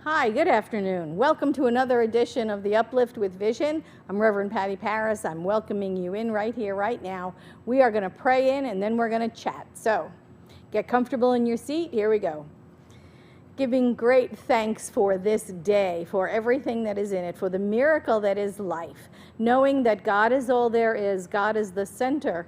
Hi, good afternoon. Welcome to another edition of the Uplift with Vision. I'm Reverend Patti Paris. I'm welcoming you in right here, right now. We are going to pray in and then we're going to chat. So get comfortable in your seat. Here we go. Giving great thanks for this day, for everything that is in it, for the miracle that is life. Knowing that God is all there is. God is the center,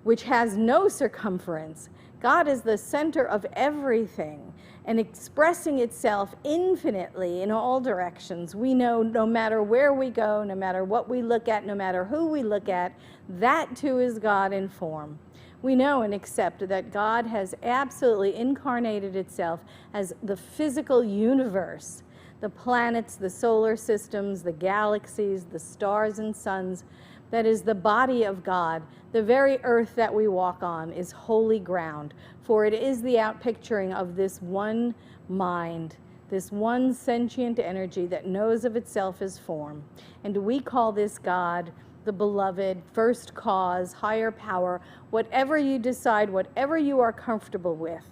which has no circumference. God is the center of everything and expressing itself infinitely in all directions. We know no matter where we go, no matter what we look at, no matter who we look at, that too is God in form. We know and accept that God has absolutely incarnated itself as the physical universe, the planets, the solar systems, the galaxies, the stars and suns. That is the body of God. The very earth that we walk on is holy ground, for it is the outpicturing of this one mind, this one sentient energy that knows of itself as form. And we call this God, the beloved, first cause, higher power, whatever you decide, whatever you are comfortable with.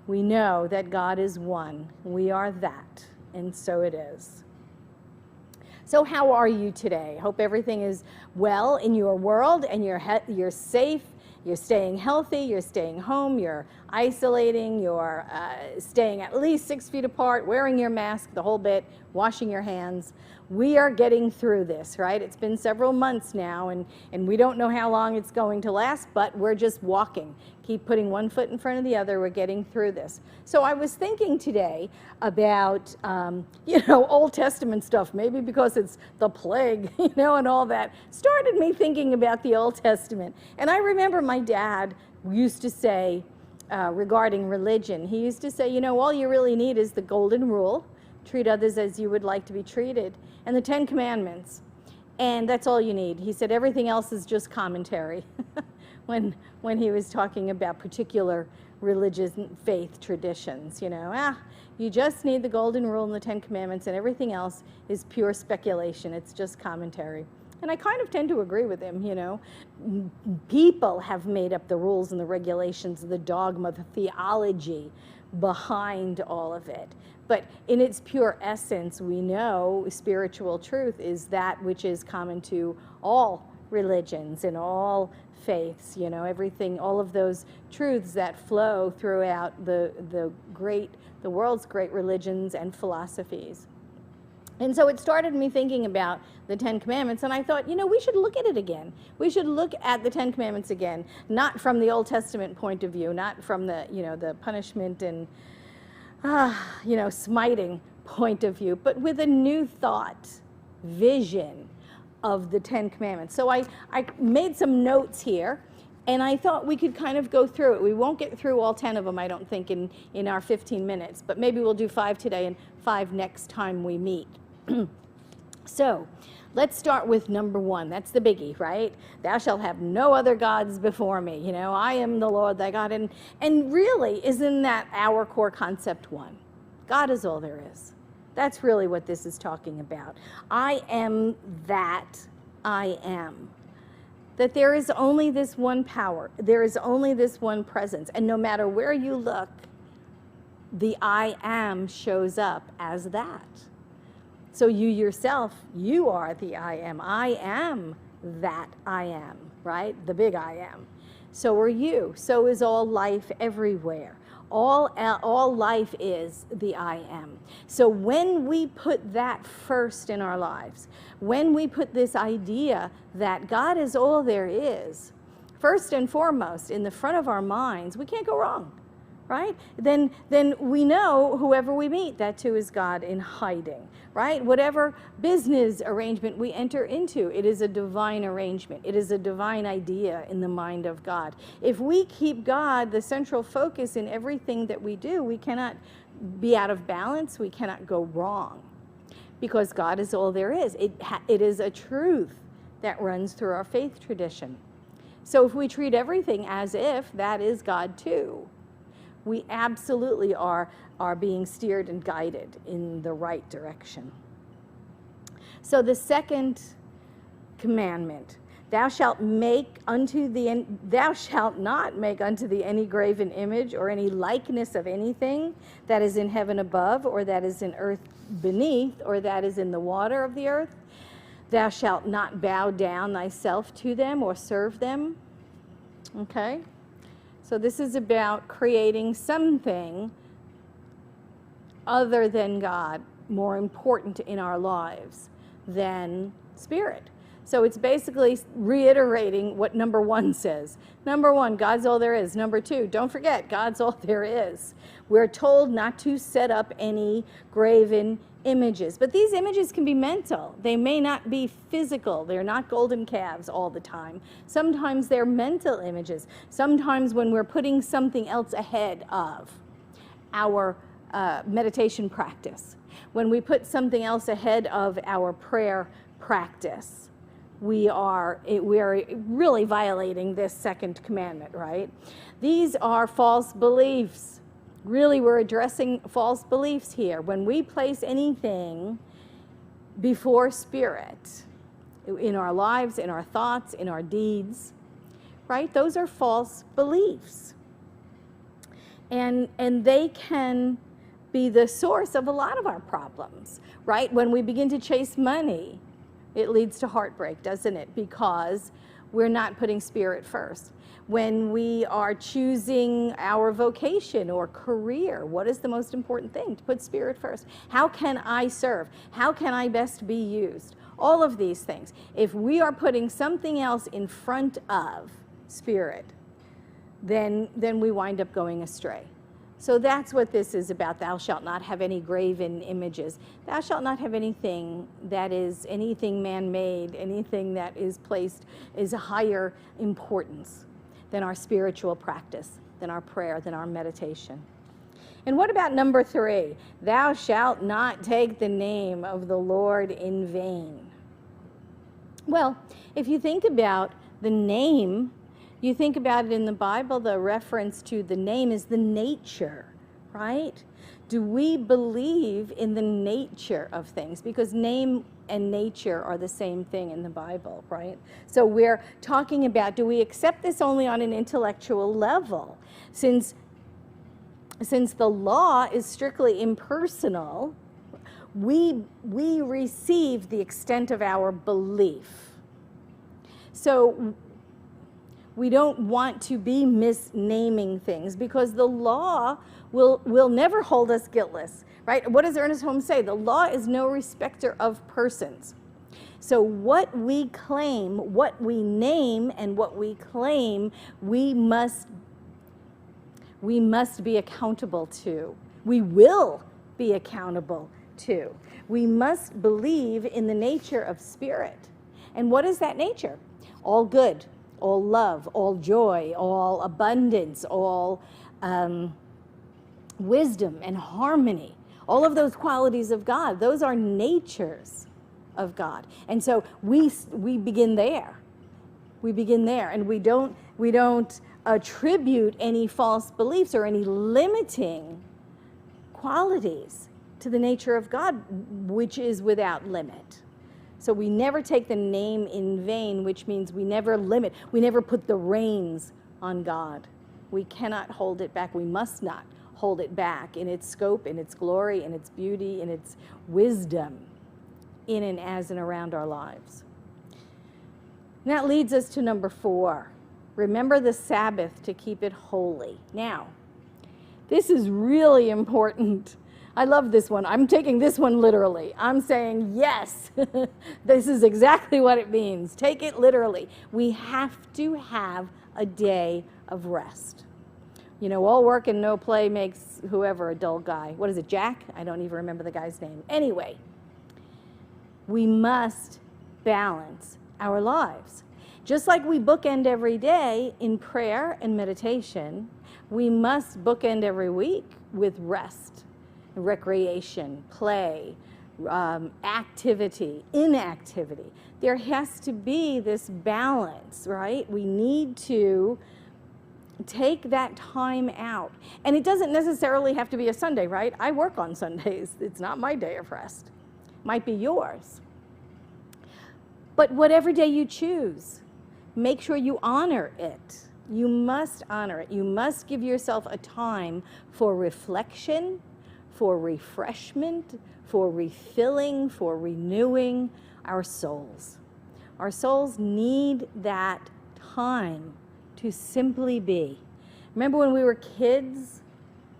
We know that God is one. We are that, and so it is. So how are you today? Hope everything is well in your world and you're safe, you're staying healthy, you're staying home, you're isolating, you're staying at least 6 feet apart, wearing your mask, the whole bit, washing your hands. We are getting through this, right? It's been several months now, and we don't know how long it's going to last, but we're just walking. Keep putting one foot in front of the other. We're getting through this. So I was thinking today about, Old Testament stuff, maybe because it's the plague, and all that. Started me thinking about the Old Testament. And I remember my dad used to say, regarding religion, he used to say, all you really need is the golden rule. Treat others as you would like to be treated, and the 10 Commandments. And that's all you need. He said everything else is just commentary when he was talking about particular religious faith traditions. You just need the golden rule and the 10 Commandments, and everything else is pure speculation. It's just commentary. And I kind of tend to agree with him, People have made up the rules and the regulations, the dogma, the theology behind all of it. But in its pure essence, we know spiritual truth is that which is common to all religions and all faiths, everything, all of those truths that flow throughout the world's great religions and philosophies. And so it started me thinking about the 10 Commandments, and I thought, we should look at it again. We should look at the 10 Commandments again, not from the Old Testament point of view, not from the, the punishment and, smiting point of view, but with a new thought, vision of the 10 Commandments. So I made some notes here, and I thought we could kind of go through it. We won't get through all 10 of them, I don't think, in our 15 minutes, but maybe we'll do 5 today and 5 next time we meet. So let's start with number 1. That's the biggie, right? Thou shalt have no other gods before me. I am the Lord thy God. And really, isn't that our core concept 1? God is all there is. That's really what this is talking about. I am that I am. That there is only this one power. There is only this one presence. And no matter where you look, the I am shows up as that. So you yourself, you are the I am. I am that I am, right? The big I am. So are you. So is all life everywhere. All life is the I am. So when we put that first in our lives, when we put this idea that God is all there is, first and foremost, in the front of our minds, we can't go wrong, right? Then we know whoever we meet, that too is God in hiding, right? Whatever business arrangement we enter into, it is a divine arrangement. It is a divine idea in the mind of God. If we keep God the central focus in everything that we do, we cannot be out of balance. We cannot go wrong, because God is all there is. It is a truth that runs through our faith tradition. So if we treat everything as if that is God too, we absolutely are being steered and guided in the right direction. So the second commandment, Thou shalt not make unto thee any graven image or any likeness of anything that is in heaven above, or that is in earth beneath, or that is in the water of the earth. Thou shalt not bow down thyself to them or serve them. Okay? So this is about creating something other than God, more important in our lives than spirit. So it's basically reiterating what number 1 says. Number 1, God's all there is. Number 2, don't forget, God's all there is. We're told not to set up any graven images. But these images can be mental. They may not be physical. They're not golden calves all the time. Sometimes they're mental images. Sometimes when we're putting something else ahead of our meditation practice, when we put something else ahead of our prayer practice, we are really violating this second commandment, right? These are false beliefs. Really, we're addressing false beliefs here. When we place anything before spirit, in our lives, in our thoughts, in our deeds, right? Those are false beliefs. And they can be the source of a lot of our problems, right? When we begin to chase money, it leads to heartbreak, doesn't it? Because we're not putting spirit first. When we are choosing our vocation or career, what is the most important thing? To put spirit first. How can I serve? How can I best be used? All of these things. If we are putting something else in front of spirit, then we wind up going astray. So that's what this is about. Thou shalt not have any graven images. Thou shalt not have anything that is anything man-made, anything that is placed is a higher importance than our spiritual practice, than our prayer, than our meditation. And what about number 3? Thou shalt not take the name of the Lord in vain. Well, if you think about the name, you think about it in the Bible, the reference to the name is the nature, right? Do we believe in the nature of things? Because name and nature are the same thing in the Bible, right? So we're talking about, do we accept this only on an intellectual level? Since the law is strictly impersonal, we receive the extent of our belief. So we don't want to be misnaming things because the law will never hold us guiltless, right? What does Ernest Holmes say? The law is no respecter of persons. So what we claim, what we name, and what we claim, we must be accountable to. We will be accountable to. We must believe in the nature of spirit. And what is that nature? All good, all love, all joy, all abundance, all wisdom and harmony. All of those qualities of God, those are natures of God. And so we begin there. We begin there, and we don't attribute any false beliefs or any limiting qualities to the nature of God, which is without limit. So we never take the name in vain, which means we never limit. We never put the reins on God. We cannot hold it back. We must not hold it back in its scope, in its glory, in its beauty, in its wisdom, in and as and around our lives. And that leads us to number 4. Remember the Sabbath to keep it holy. Now, this is really important. I love this one. I'm taking this one literally. I'm saying, yes, this is exactly what it means. Take it literally. We have to have a day of rest. You know, all work and no play makes whoever a dull guy. What is it, Jack? I don't even remember the guy's name. Anyway, we must balance our lives. Just like we bookend every day in prayer and meditation, we must bookend every week with rest, recreation, play, activity, inactivity. There has to be this balance, right? We need to take that time out. And it doesn't necessarily have to be a Sunday, right? I work on Sundays. It's not my day of rest. Might be yours. But whatever day you choose, make sure you honor it. You must honor it. You must give yourself a time for reflection, for refreshment, for refilling, for renewing our souls. Our souls need that time to simply be. Remember when we were kids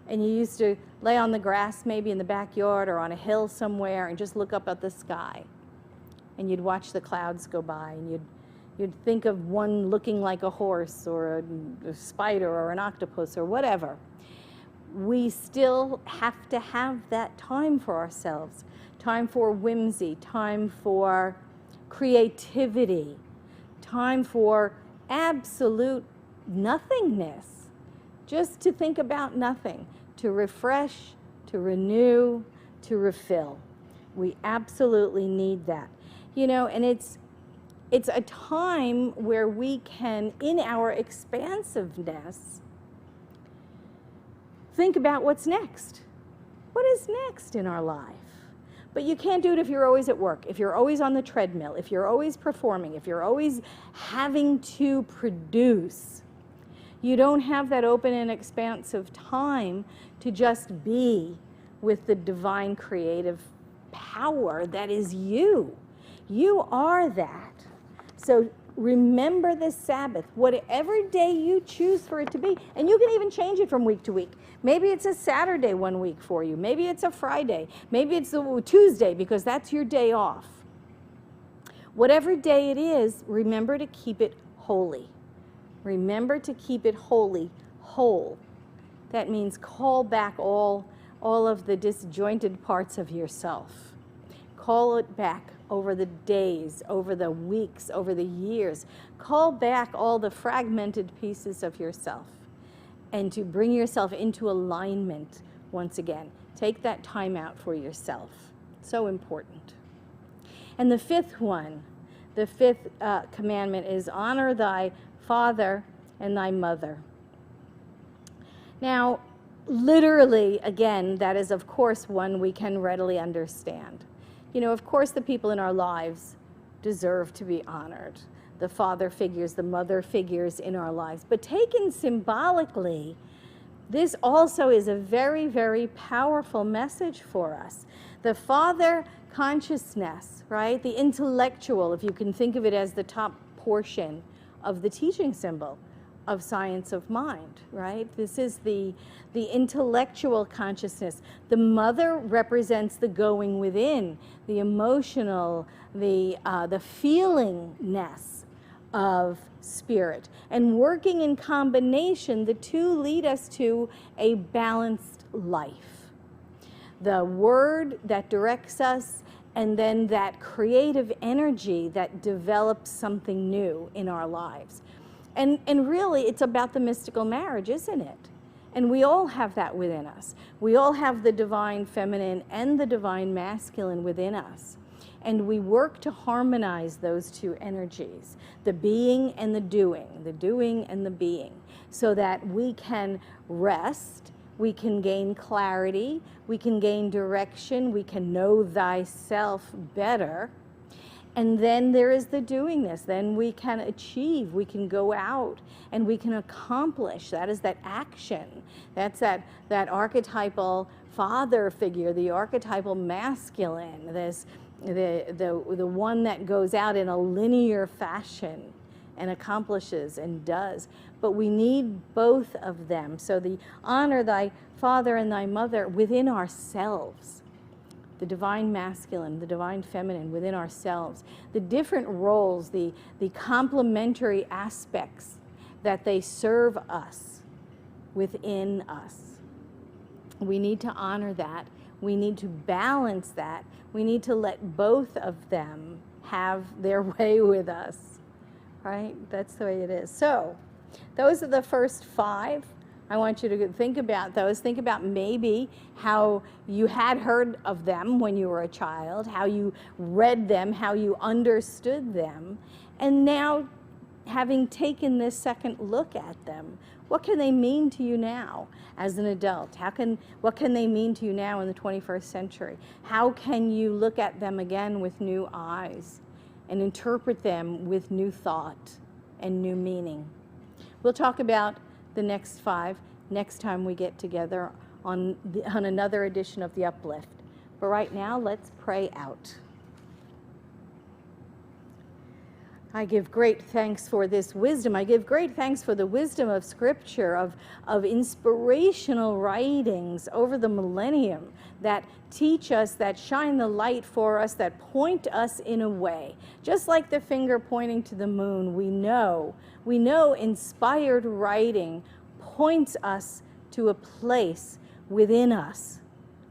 and you used to lay on the grass maybe in the backyard or on a hill somewhere and just look up at the sky, and you'd watch the clouds go by, and you'd think of one looking like a horse or a spider or an octopus or whatever. We still have to have that time for ourselves, time for whimsy, time for creativity, time for absolute nothingness, just to think about nothing, to refresh, to renew, to refill. We absolutely need that. You know, and it's a time where we can, in our expansiveness, think about what's next. What is next in our life? But you can't do it if you're always at work, if you're always on the treadmill, if you're always performing, if you're always having to produce. You don't have that open and expansive time to just be with the divine creative power that is you. You are that. So remember this Sabbath, whatever day you choose for it to be, and you can even change it from week to week. Maybe it's a Saturday one week for you. Maybe it's a Friday. Maybe it's a Tuesday because that's your day off. Whatever day it is, remember to keep it holy. Remember to keep it holy, whole. That means call back all of the disjointed parts of yourself. Call it back over the days, over the weeks, over the years. Call back all the fragmented pieces of yourself and to bring yourself into alignment once again. Take that time out for yourself. So important. And the fifth one, the fifth commandment is honor thy father and thy mother. Now, literally, again, that is, of course, one we can readily understand. You know, of course, the people in our lives deserve to be honored. The father figures, the mother figures in our lives. But taken symbolically, this also is a very, very powerful message for us. The father consciousness, right? The intellectual, if you can think of it as the top portion of the teaching symbol of science of mind, right? This is the intellectual consciousness. The mother represents the going within, the emotional, the feelingness of spirit. And working in combination, the two lead us to a balanced life. The word that directs us, and then that creative energy that develops something new in our lives. And really, it's about the mystical marriage, isn't it? And we all have that within us. We all have the divine feminine and the divine masculine within us. And we work to harmonize those two energies, the being and the doing and the being, so that we can rest, we can gain clarity, we can gain direction, we can know thyself better. And then there is the doingness. Then we can achieve, we can go out and we can accomplish. That is that action. That's that archetypal father figure, the archetypal masculine, the one that goes out in a linear fashion and accomplishes and does. But we need both of them. So the honor thy father and thy mother within ourselves. The divine masculine, the divine feminine within ourselves, the different roles, the complementary aspects that they serve us within us. We need to honor that. We need to balance that. We need to let both of them have their way with us, right? That's the way it is. So those are the first 5. I want you to think about those. Think about maybe how you had heard of them when you were a child, how you read them, how you understood them, and now having taken this second look at them, what can they mean to you now as an adult? What can they mean to you now in the 21st century? How can you look at them again with new eyes and interpret them with new thought and new meaning. We'll talk about the next 5 next time we get together on another edition of the Uplift. But right now, let's pray out. I give great thanks for this wisdom. I give great thanks for the wisdom of Scripture, of inspirational writings over the millennium that teach us, that shine the light for us, that point us in a way. Just like the finger pointing to the moon, we know inspired writing points us to a place within us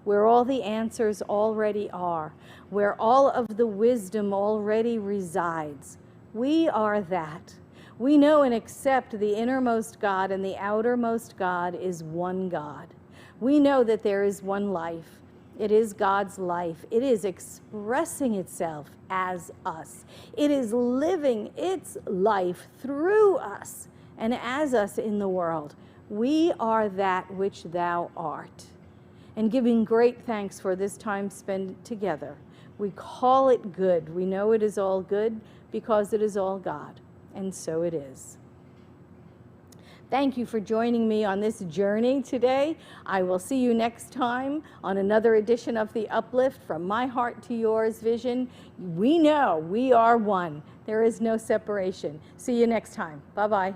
where all the answers already are, where all of the wisdom already resides. We are that. We know and accept the innermost God and the outermost God is one God. We know that there is one life. It is God's life. It is expressing itself as us. It is living its life through us and as us in the world. We are that which thou art. And giving great thanks for this time spent together, we call it good. We know it is all good because it is all God, and so it is. Thank you for joining me on this journey today. I will see you next time on another edition of the Uplift, From My Heart to Yours Vision. We know we are one. There is no separation. See you next time. Bye-bye.